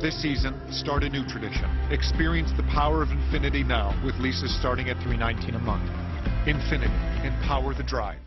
This season, start a new tradition. Experience the power of infinity now with leases starting at $319 a month. Infinity. Empower the drive.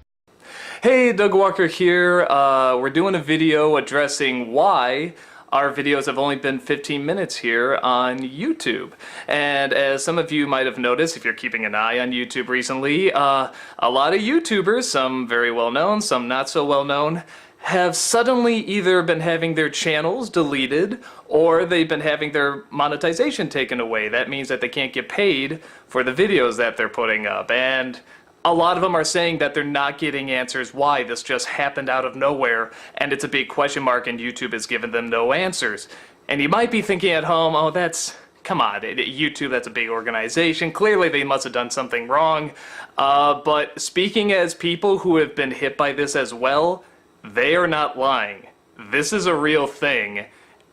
Hey, Doug Walker here. We're doing a video addressing why our videos have only been 15 minutes here on YouTube. And as some of you might have noticed, if you're keeping an eye on YouTube recently, a lot of YouTubers, some very well known, some not so well known, have suddenly either been having their channels deleted or they've been having their monetization taken away. That means that they can't get paid for the videos that they're putting up. And a lot of them are saying that they're not getting answers why. This just happened out of nowhere, and it's a big question mark, and YouTube has given them no answers. And you might be thinking at home, oh, come on, YouTube, that's a big organization. Clearly they must have done something wrong. But speaking as people who have been hit by this as well, they are not lying. This is a real thing.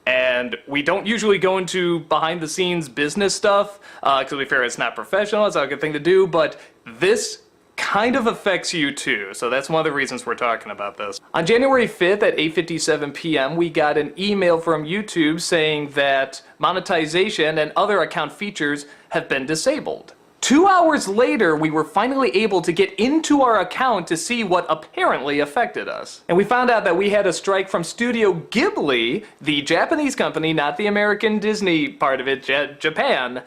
And we don't usually go into behind-the-scenes business stuff, because we figure it's not professional, it's not a good thing to do, but this kind of affects you too, so that's one of the reasons we're talking about this. On January 5th at 8:57 p.m. we got an email from YouTube saying that monetization and other account features have been disabled. 2 hours later, we were finally able to get into our account to see what apparently affected us. And we found out that we had a strike from Studio Ghibli, the Japanese company, not the American Disney part of it, Japan,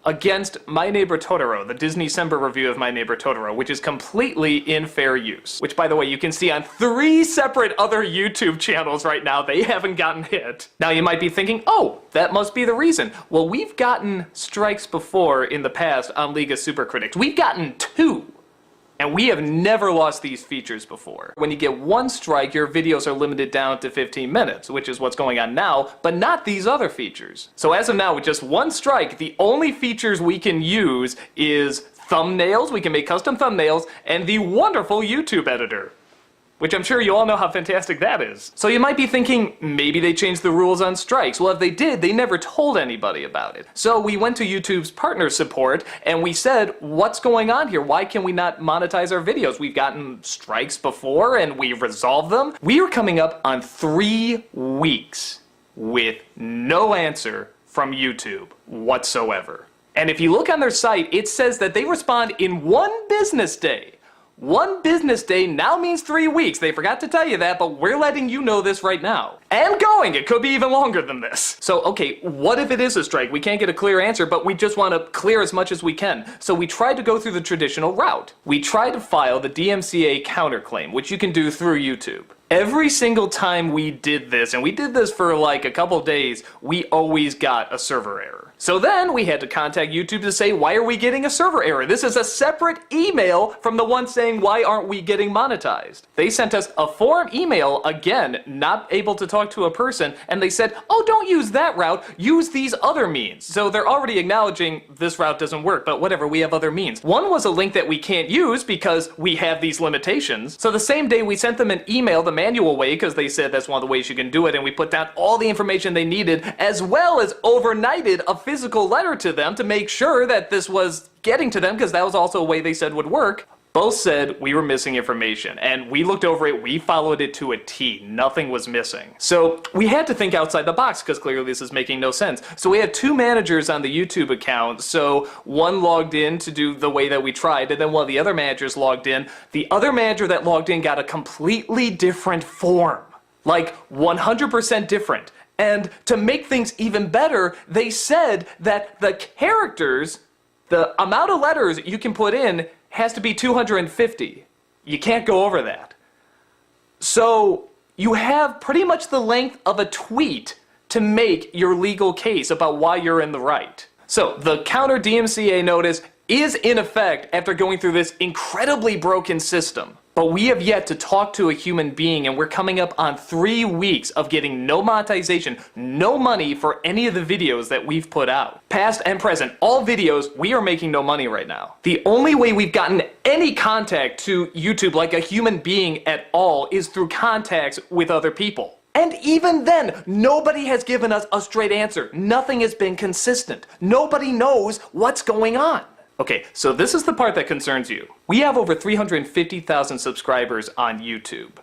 against My Neighbor Totoro, the Disney-Sember review of My Neighbor Totoro, which is completely in fair use. Which, by the way, you can see on 3 separate other YouTube channels right now. They haven't gotten hit. Now you might be thinking, oh, that must be the reason. Well, we've gotten strikes before in the past on League of Super Critics. We've gotten 2. And we have never lost these features before. When you get 1 strike, your videos are limited down to 15 minutes, which is what's going on now, but not these other features. So as of now, with just 1 strike, the only features we can use is thumbnails, we can make custom thumbnails, and the wonderful YouTube editor. Which I'm sure you all know how fantastic that is. So you might be thinking, maybe they changed the rules on strikes. Well, if they did, they never told anybody about it. So we went to YouTube's partner support and we said, what's going on here? Why can we not monetize our videos? We've gotten strikes before and we resolved them. We are coming up on 3 weeks with no answer from YouTube whatsoever. And if you look on their site, it says that they respond in 1 business day. 1 business day now means 3 weeks. They forgot to tell you that, but we're letting you know this right now. And going! It could be even longer than this. So, okay, what if it is a strike? We can't get a clear answer, but we just want to clear as much as we can. So we tried to go through the traditional route. We tried to file the DMCA counterclaim, which you can do through YouTube. Every single time we did this, and we did this for like a couple days, we always got a server error. So then we had to contact YouTube to say, why are we getting a server error? This is a separate email from the one saying, why aren't we getting monetized? They sent us a form email, again, not able to talk to a person, and they said, oh, don't use that route, use these other means. So they're already acknowledging this route doesn't work, but whatever, we have other means. One was a link that we can't use because we have these limitations. So the same day we sent them an email, the manual way, because they said that's one of the ways you can do it, and we put down all the information they needed, as well as overnighted a physical letter to them to make sure that this was getting to them, because that was also a way they said would work. Both said we were missing information, and we looked over it, we followed it to a T. Nothing was missing. So we had to think outside the box, because clearly this is making no sense. So we had 2 managers on the YouTube account, so one logged in to do the way that we tried, and then one of the other managers logged in. The other manager that logged in got a completely different form. Like 100% different. And to make things even better, they said that the characters, the amount of letters you can put in has to be 250. You can't go over that. So you have pretty much the length of a tweet to make your legal case about why you're in the right. So the counter DMCA notice is in effect after going through this incredibly broken system. But we have yet to talk to a human being, and we're coming up on 3 weeks of getting no monetization, no money for any of the videos that we've put out. Past and present, all videos, we are making no money right now. The only way we've gotten any contact to YouTube like a human being at all is through contacts with other people. And even then, nobody has given us a straight answer. Nothing has been consistent. Nobody knows what's going on. Okay, so this is the part that concerns you. We have over 350,000 subscribers on YouTube.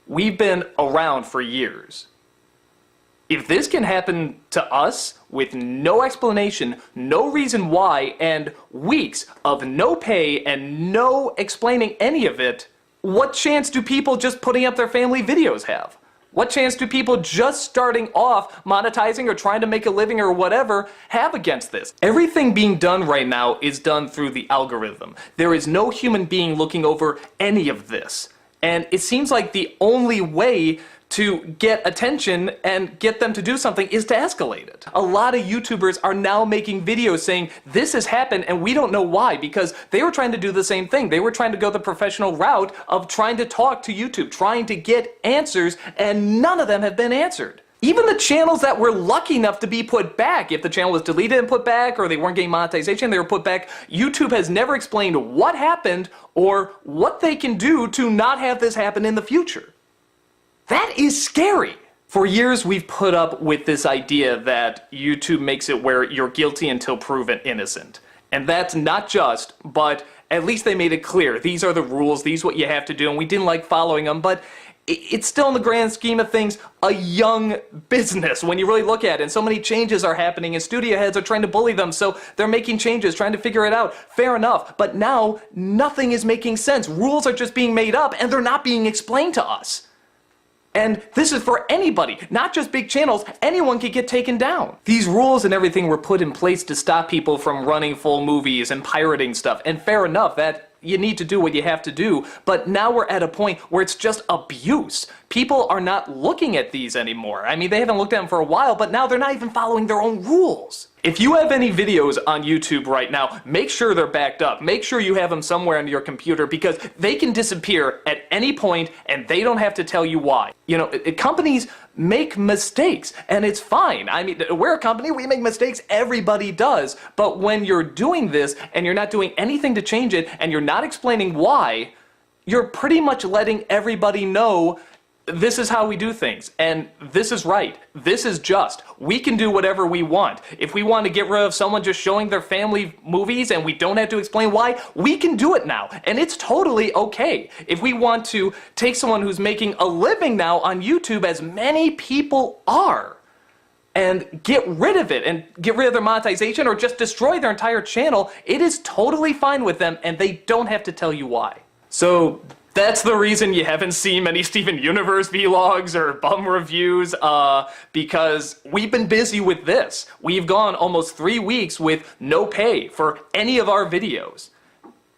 We've been around for years. If this can happen to us with no explanation, no reason why, and weeks of no pay and no explaining any of it, what chance do people just putting up their family videos have? What chance do people just starting off monetizing or trying to make a living or whatever have against this? Everything being done right now is done through the algorithm. There is no human being looking over any of this. And it seems like the only way to get attention and get them to do something is to escalate it. A lot of YouTubers are now making videos saying this has happened and we don't know why, because they were trying to do the same thing. They were trying to go the professional route of trying to talk to YouTube, trying to get answers, and none of them have been answered. Even the channels that were lucky enough to be put back, if the channel was deleted and put back, or they weren't getting monetization, they were put back, YouTube has never explained what happened or what they can do to not have this happen in the future. That is scary. For years, we've put up with this idea that YouTube makes it where you're guilty until proven innocent. And that's not just, but at least they made it clear. These are the rules, these are what you have to do, and we didn't like following them, but it's still in the grand scheme of things a young business when you really look at it. And so many changes are happening and studio heads are trying to bully them, so they're making changes, trying to figure it out. Fair enough, but now nothing is making sense. Rules are just being made up and they're not being explained to us. And this is for anybody, not just big channels. Anyone could get taken down. These rules and everything were put in place to stop people from running full movies and pirating stuff. And fair enough, that you need to do what you have to do. But now we're at a point where it's just abuse. People are not looking at these anymore. I mean, they haven't looked at them for a while, but now they're not even following their own rules. If you have any videos on YouTube right now, make sure they're backed up. Make sure you have them somewhere on your computer, because they can disappear at any point and they don't have to tell you why. You know, companies make mistakes and it's fine. I mean, we're a company, we make mistakes, everybody does. But when you're doing this and you're not doing anything to change it and you're not explaining why, you're pretty much letting everybody know this is how we do things, and this is right, this is just. We can do whatever we want. If we want to get rid of someone just showing their family movies and we don't have to explain why, we can do it now, and it's totally okay. If we want to take someone who's making a living now on YouTube, as many people are, and get rid of it, and get rid of their monetization, or just destroy their entire channel, it is totally fine with them, and they don't have to tell you why. So that's the reason you haven't seen many Steven Universe vlogs or bum reviews, because we've been busy with this. We've gone almost 3 weeks with no pay for any of our videos.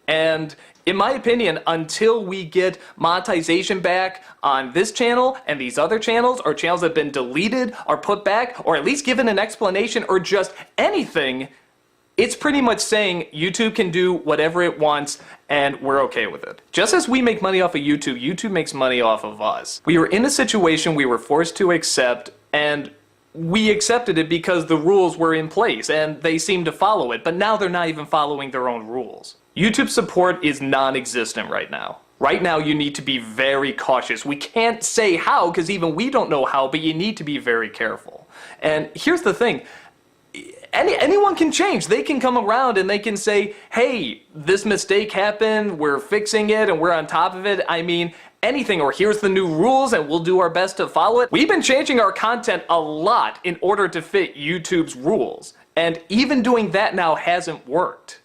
And in my opinion, until we get monetization back on this channel and these other channels, or channels that have been deleted or put back, or at least given an explanation or just anything, it's pretty much saying YouTube can do whatever it wants and we're okay with it. Just as we make money off of YouTube, YouTube makes money off of us. We were in a situation we were forced to accept, and we accepted it because the rules were in place and they seemed to follow it, but now they're not even following their own rules. YouTube support is non-existent right now. Right now you need to be very cautious. We can't say how, because even we don't know how, but you need to be very careful. And here's the thing. Anyone can change. They can come around and they can say, hey, this mistake happened, we're fixing it and we're on top of it. I mean, anything, or here's the new rules and we'll do our best to follow it. We've been changing our content a lot in order to fit YouTube's rules, and even doing that now hasn't worked.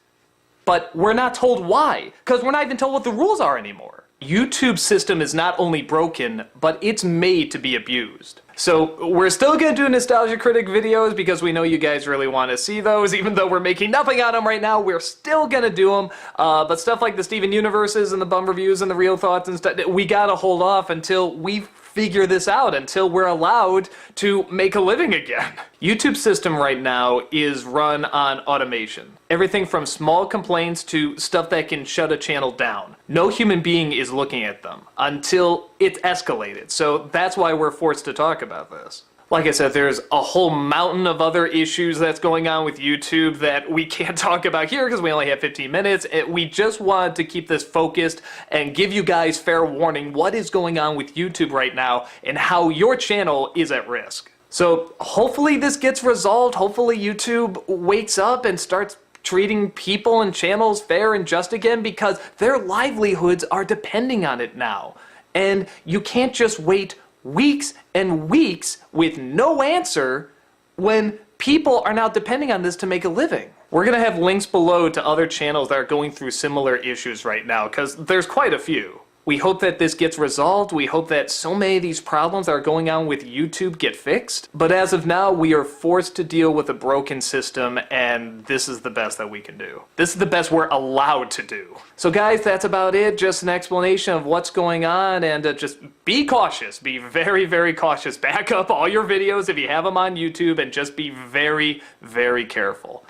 But we're not told why, because we're not even told what the rules are anymore. YouTube's system is not only broken, but it's made to be abused. So we're still going to do Nostalgia Critic videos because we know you guys really want to see those. Even though we're making nothing on them right now, we're still going to do them. But stuff like the Steven Universes and the bum reviews and the real thoughts and stuff, we got to hold off until we figure this out, until we're allowed to make a living again. YouTube's system right now is run on automation. Everything from small complaints to stuff that can shut a channel down. No human being is looking at them until it's escalated. So that's why we're forced to talk about this. Like I said, there's a whole mountain of other issues that's going on with YouTube that we can't talk about here because we only have 15 minutes. We just wanted to keep this focused and give you guys fair warning what is going on with YouTube right now and how your channel is at risk. So hopefully this gets resolved. Hopefully YouTube wakes up and starts treating people and channels fair and just again, because their livelihoods are depending on it now. And you can't just wait weeks and weeks with no answer when people are now depending on this to make a living. We're going to have links below to other channels that are going through similar issues right now, because there's quite a few. We hope that this gets resolved. We hope that so many of these problems that are going on with YouTube get fixed. But as of now, we are forced to deal with a broken system, and this is the best that we can do. This is the best we're allowed to do. So guys, that's about it. Just an explanation of what's going on, and just be cautious. Be very, very cautious. Back up all your videos if you have them on YouTube, and just be very, very careful.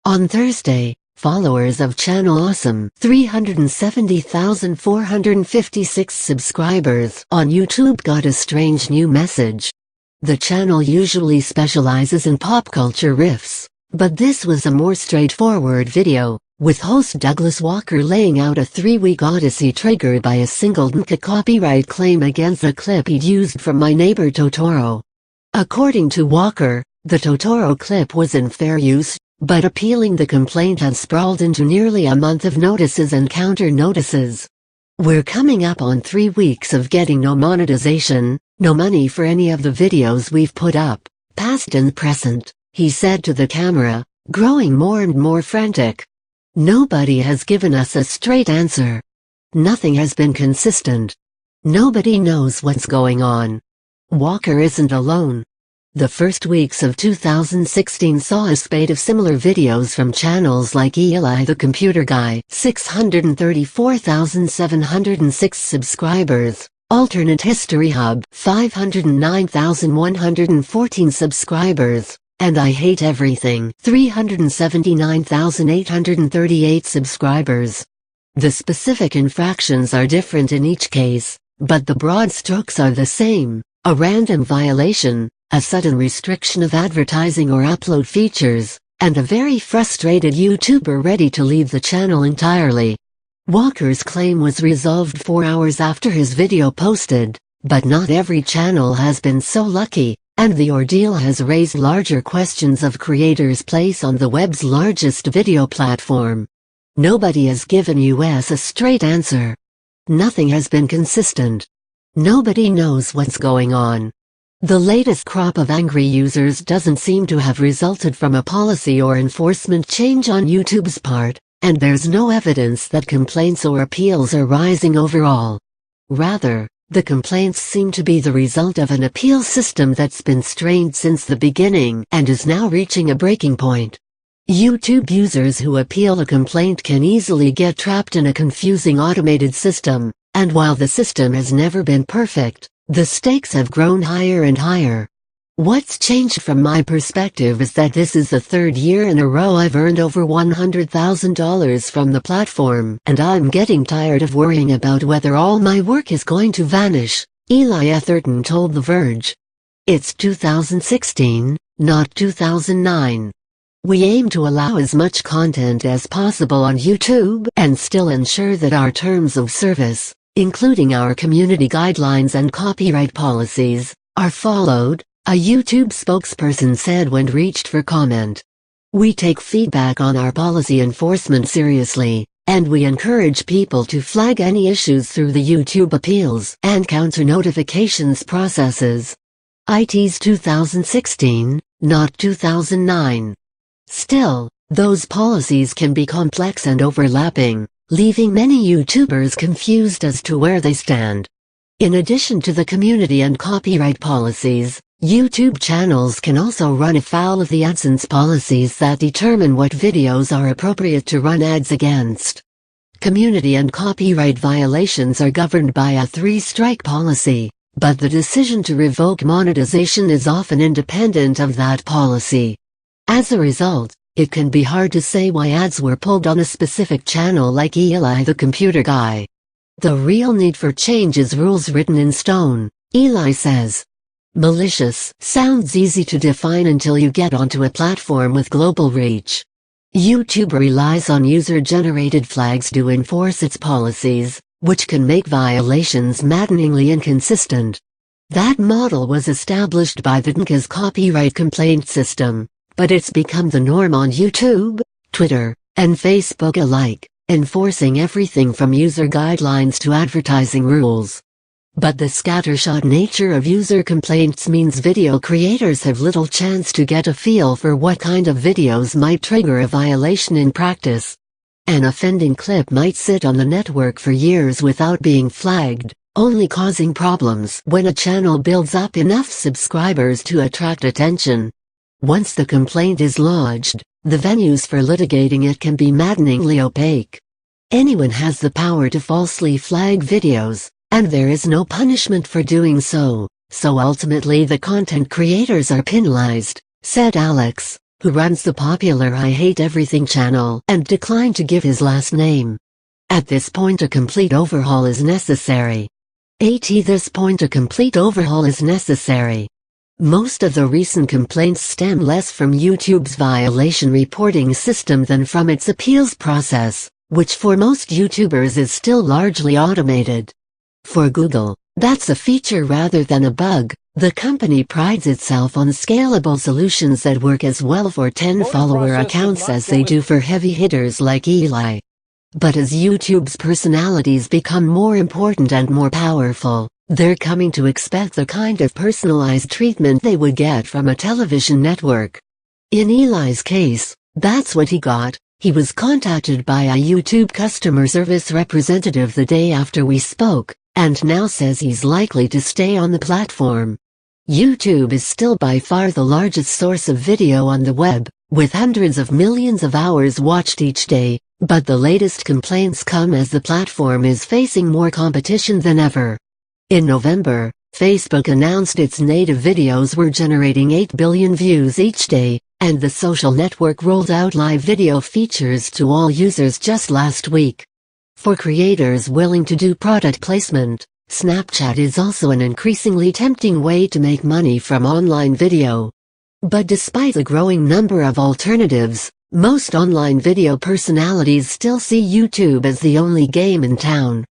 On Thursday, followers of Channel Awesome 370,456 subscribers on YouTube got a strange new message. The channel usually specializes in pop culture riffs, but this was a more straightforward video, with host Douglas Walker laying out a 3-week odyssey triggered by a single copyright claim against a clip he'd used from My Neighbor Totoro. According to Walker, the Totoro clip was in fair use, but appealing the complaint had sprawled into nearly a month of notices and counter-notices. We're coming up on 3 weeks of getting no monetization, no money for any of the videos we've put up, past and present, he said to the camera, growing more and more frantic. Nobody has given us a straight answer. Nothing has been consistent. Nobody knows what's going on. Walker isn't alone. The first weeks of 2016 saw a spate of similar videos from channels like Eli the Computer Guy, 634,706 subscribers, Alternate History Hub, 509,114 subscribers, and I Hate Everything, 379,838 subscribers. The specific infractions are different in each case, but the broad strokes are the same: a random violation, a sudden restriction of advertising or upload features, and a very frustrated YouTuber ready to leave the channel entirely. Walker's claim was resolved 4 hours after his video posted, but not every channel has been so lucky, and the ordeal has raised larger questions of creators' place on the web's largest video platform. Nobody has given us a straight answer. Nothing has been consistent. Nobody knows what's going on. The latest crop of angry users doesn't seem to have resulted from a policy or enforcement change on YouTube's part, and there's no evidence that complaints or appeals are rising overall. Rather, the complaints seem to be the result of an appeal system that's been strained since the beginning and is now reaching a breaking point. YouTube users who appeal a complaint can easily get trapped in a confusing automated system, and while the system has never been perfect, the stakes have grown higher and higher. What's changed from my perspective is that this is the 3rd year in a row I've earned over $100,000 from the platform, and I'm getting tired of worrying about whether all my work is going to vanish, Eli Etherton told The Verge. It's 2016, not 2009. We aim to allow as much content as possible on YouTube and still ensure that our terms of service, including our community guidelines and copyright policies, are followed, a YouTube spokesperson said when reached for comment. We take feedback on our policy enforcement seriously, and we encourage people to flag any issues through the YouTube appeals and counter notifications processes. IT's 2016, not 2009. Still, those policies can be complex and overlapping, leaving many YouTubers confused as to where they stand. In addition to the community and copyright policies, YouTube channels can also run afoul of the AdSense policies that determine what videos are appropriate to run ads against. Community and copyright violations are governed by a 3-strike policy, but the decision to revoke monetization is often independent of that policy. As a result, it can be hard to say why ads were pulled on a specific channel like Eli the Computer Guy. The real need for change is rules written in stone, Eli says. Malicious sounds easy to define until you get onto a platform with global reach. YouTube relies on user-generated flags to enforce its policies, which can make violations maddeningly inconsistent. That model was established by the PUNTA's copyright complaint system, but it's become the norm on YouTube, Twitter, and Facebook alike, enforcing everything from user guidelines to advertising rules. But the scattershot nature of user complaints means video creators have little chance to get a feel for what kind of videos might trigger a violation in practice. An offending clip might sit on the network for years without being flagged, only causing problems when a channel builds up enough subscribers to attract attention. Once the complaint is lodged, the venues for litigating it can be maddeningly opaque. Anyone has the power to falsely flag videos, and there is no punishment for doing so, so ultimately the content creators are penalized, said Alex, who runs the popular I Hate Everything channel and declined to give his last name. At this point a complete overhaul is necessary. This point a complete overhaul is necessary. Most of the recent complaints stem less from YouTube's violation reporting system than from its appeals process, which for most YouTubers is still largely automated. For Google, that's a feature rather than a bug. The company prides itself on scalable solutions that work as well for 10-follower accounts as they do for heavy hitters like Eli. But as YouTube's personalities become more important and more powerful, they're coming to expect the kind of personalized treatment they would get from a television network. In Eli's case, that's what he got. He was contacted by a YouTube customer service representative the day after we spoke, and now says he's likely to stay on the platform. YouTube is still by far the largest source of video on the web, with hundreds of millions of hours watched each day, but the latest complaints come as the platform is facing more competition than ever. In November, Facebook announced its native videos were generating 8 billion views each day, and the social network rolled out live video features to all users just last week. For creators willing to do product placement, Snapchat is also an increasingly tempting way to make money from online video. But despite the growing number of alternatives, most online video personalities still see YouTube as the only game in town.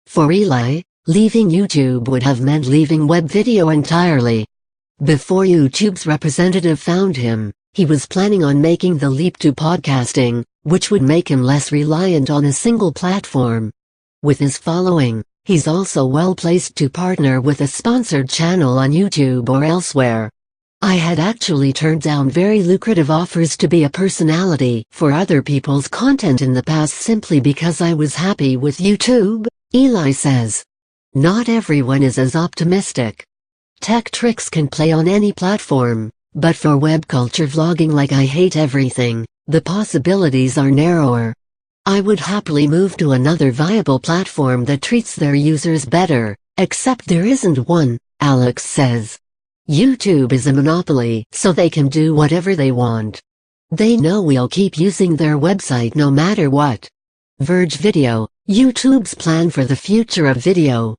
For Eli, leaving YouTube would have meant leaving web video entirely. Before YouTube's representative found him, he was planning on making the leap to podcasting, which would make him less reliant on a single platform. With his following, he's also well placed to partner with a sponsored channel on YouTube or elsewhere. I had actually turned down very lucrative offers to be a personality for other people's content in the past simply because I was happy with YouTube, Eli says. Not everyone is as optimistic. Tech tricks can play on any platform, but for web culture vlogging like I Hate Everything, the possibilities are narrower. I would happily move to another viable platform that treats their users better, except there isn't one, Alex says. YouTube is a monopoly, so they can do whatever they want. They know we'll keep using their website no matter what. Verge Video, YouTube's plan for the future of video.